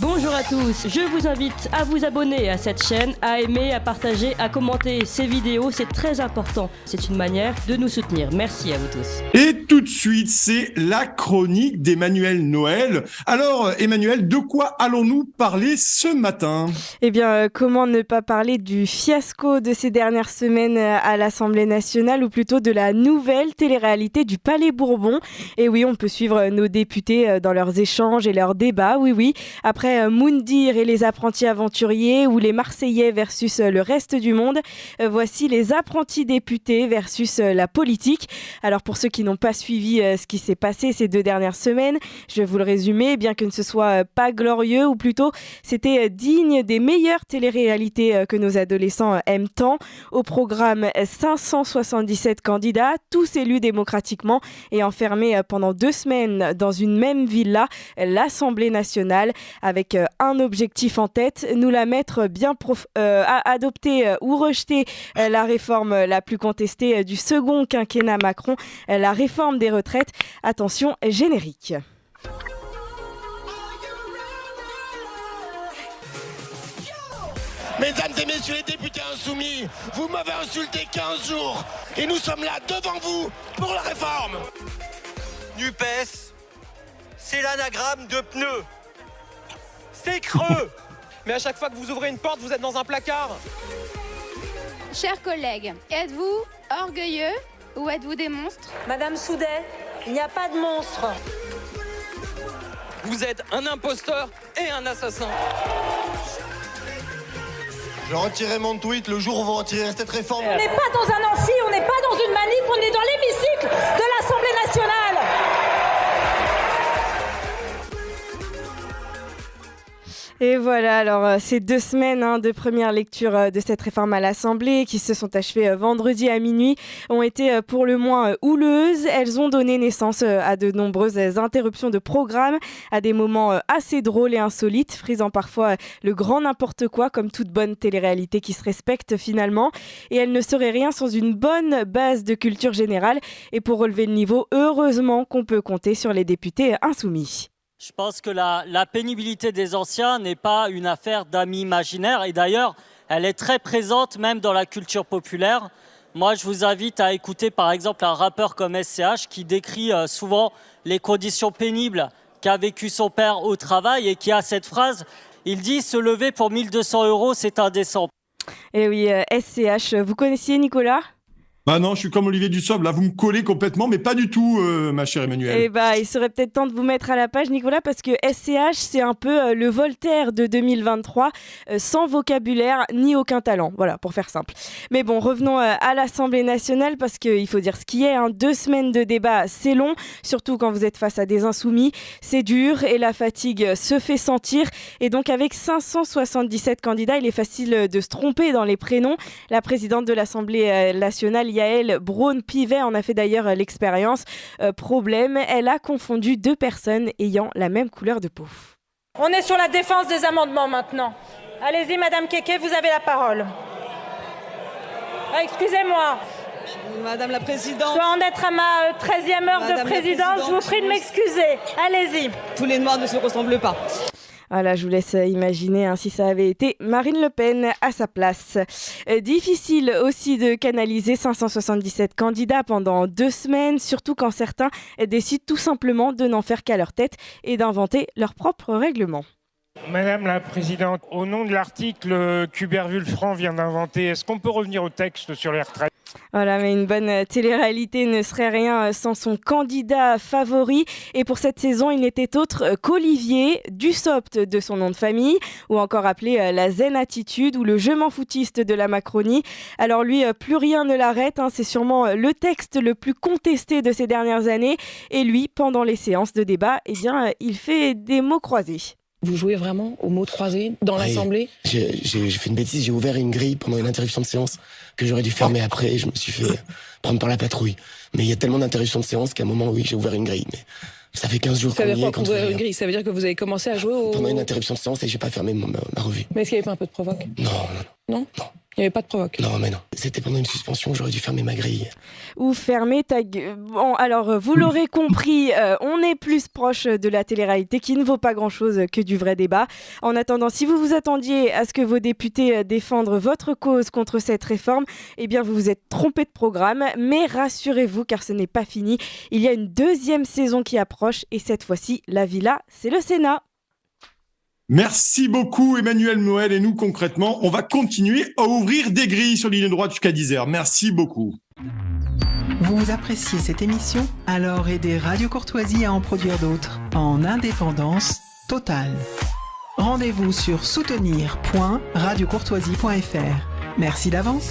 Bonjour à tous, je vous invite à vous abonner à cette chaîne, à aimer, à partager, à commenter ces vidéos, c'est très important. C'est une manière de nous soutenir. Merci à vous tous. Et tout de suite, c'est la chronique d'Emmanuel Noël. Alors, Emmanuel, de quoi allons-nous parler ce matin ? Eh bien, comment ne pas parler du fiasco de ces dernières semaines à l'Assemblée nationale, ou plutôt de la nouvelle télé-réalité du Palais Bourbon. Et oui, on peut suivre nos députés dans leurs échanges et leurs débats, oui. Après Moundir et les apprentis aventuriers, ou les Marseillais versus le reste du monde, voici les apprentis députés versus la politique. Alors pour ceux qui n'ont pas suivi ce qui s'est passé ces 2 dernières semaines, je vais vous le résumer, bien que ce ne soit pas glorieux, ou plutôt c'était digne des meilleures téléréalités que nos adolescents aiment tant. Au programme, 577 candidats, tous élus démocratiquement et enfermés pendant 2 semaines dans une même villa, l'Assemblée nationale, avec un objectif en tête, nous la mettre bien adopter ou rejeter la réforme la plus contestée du second quinquennat Macron, la réforme des retraites. Attention, générique. Mesdames et messieurs les députés insoumis, vous m'avez insulté 15 jours et nous sommes là devant vous pour la réforme. NUPES, c'est l'anagramme de pneu. C'est creux. Mais à chaque fois que vous ouvrez une porte, vous êtes dans un placard. Chers collègues, êtes-vous orgueilleux ou êtes-vous des monstres ? Madame Soudet, il n'y a pas de monstre. Vous êtes un imposteur et un assassin. Je retirerai mon tweet le jour où vous retirerez cette réforme. On n'est pas dans un amphi, on n'est pas dans une manif, on est dans l'hémicycle de l'Assemblée nationale. Et voilà, alors ces 2 semaines de première lecture de cette réforme à l'Assemblée, qui se sont achevées vendredi à minuit, ont été pour le moins houleuses. Elles ont donné naissance à de nombreuses interruptions de programme, à des moments assez drôles et insolites, frisant parfois le grand n'importe quoi, comme toute bonne télé-réalité qui se respecte finalement. Et elle ne serait rien sans une bonne base de culture générale. Et pour relever le niveau, heureusement qu'on peut compter sur les députés insoumis. Je pense que la pénibilité des anciens n'est pas une affaire d'amis imaginaires. Et d'ailleurs, elle est très présente même dans la culture populaire. Moi, je vous invite à écouter par exemple un rappeur comme SCH qui décrit souvent les conditions pénibles qu'a vécu son père au travail et qui a cette phrase, il dit « Se lever pour 1 200 €, c'est indécent ». Et oui, SCH, vous connaissiez Nicolas ? Bah non, je suis comme Olivier Dussopt, là vous me collez complètement, mais pas du tout, ma chère Emmanuel. Eh bah, il serait peut-être temps de vous mettre à la page, Nicolas, parce que SCH, c'est un peu le Voltaire de 2023, sans vocabulaire ni aucun talent, voilà, pour faire simple. Mais bon, revenons à l'Assemblée nationale, parce qu'il faut dire ce qui est, 2 semaines de débat, c'est long, surtout quand vous êtes face à des insoumis, c'est dur, et la fatigue se fait sentir, et donc avec 577 candidats, il est facile de se tromper dans les prénoms. La présidente de l'Assemblée nationale, Yaël Braun-Pivet en a fait d'ailleurs l'expérience. Problème, elle a confondu 2 personnes ayant la même couleur de peau. On est sur la défense des amendements maintenant. Allez-y, Madame Keke, vous avez la parole. Excusez-moi. Madame la Présidente. Je dois en être à ma 13e heure de présidence. Je vous prie de m'excuser. Allez-y. Tous les Noirs ne se ressemblent pas. Voilà, je vous laisse imaginer si ça avait été Marine Le Pen à sa place. Difficile aussi de canaliser 577 candidats pendant 2 semaines, surtout quand certains décident tout simplement de n'en faire qu'à leur tête et d'inventer leur propre règlement. Madame la Présidente, au nom de l'article qu'Hubert Wulfranc vient d'inventer, est-ce qu'on peut revenir au texte sur les retraites ? Voilà, mais une bonne télé-réalité ne serait rien sans son candidat favori. Et pour cette saison, il n'était autre qu'Olivier Dussopt de son nom de famille, ou encore appelé la zen attitude ou le je m'en foutiste de la Macronie. Alors lui, plus rien ne l'arrête, c'est sûrement le texte le plus contesté de ces dernières années. Et lui, pendant les séances de débat, eh bien, il fait des mots croisés. Vous jouez vraiment aux mots croisés dans l'Assemblée ? J'ai fait une bêtise, j'ai ouvert une grille pendant une interruption de séance que j'aurais dû fermer après et je me suis fait prendre par la patrouille. Mais il y a tellement d'interruptions de séance qu'à un moment, oui, j'ai ouvert une grille. Mais ça fait 15 jours qu'on y est. Ouvrir une grille, ça veut dire que vous avez commencé à jouer pendant une interruption de séance et j'ai pas fermé ma revue. Mais est-ce qu'il n'y avait pas un peu de provoque ? Non. Non ? Non. Il n'y avait pas de provoque. Non, mais non. C'était pendant une suspension, j'aurais dû fermer ma grille. Ou fermer ta gueule. Bon, alors, vous l'aurez compris, on est plus proche de la télé-réalité qui ne vaut pas grand-chose que du vrai débat. En attendant, si vous vous attendiez à ce que vos députés défendent votre cause contre cette réforme, eh bien, vous vous êtes trompé de programme. Mais rassurez-vous, car ce n'est pas fini. Il y a une deuxième saison qui approche et cette fois-ci, la villa, c'est le Sénat. Merci beaucoup Emmanuel Noël, et nous concrètement, on va continuer à ouvrir des grilles sur ligne droite jusqu'à 10h. Merci beaucoup. Vous appréciez cette émission? Alors aidez Radio Courtoisie à en produire d'autres en indépendance totale. Rendez-vous sur soutenir.radiocourtoisie.fr. Merci d'avance.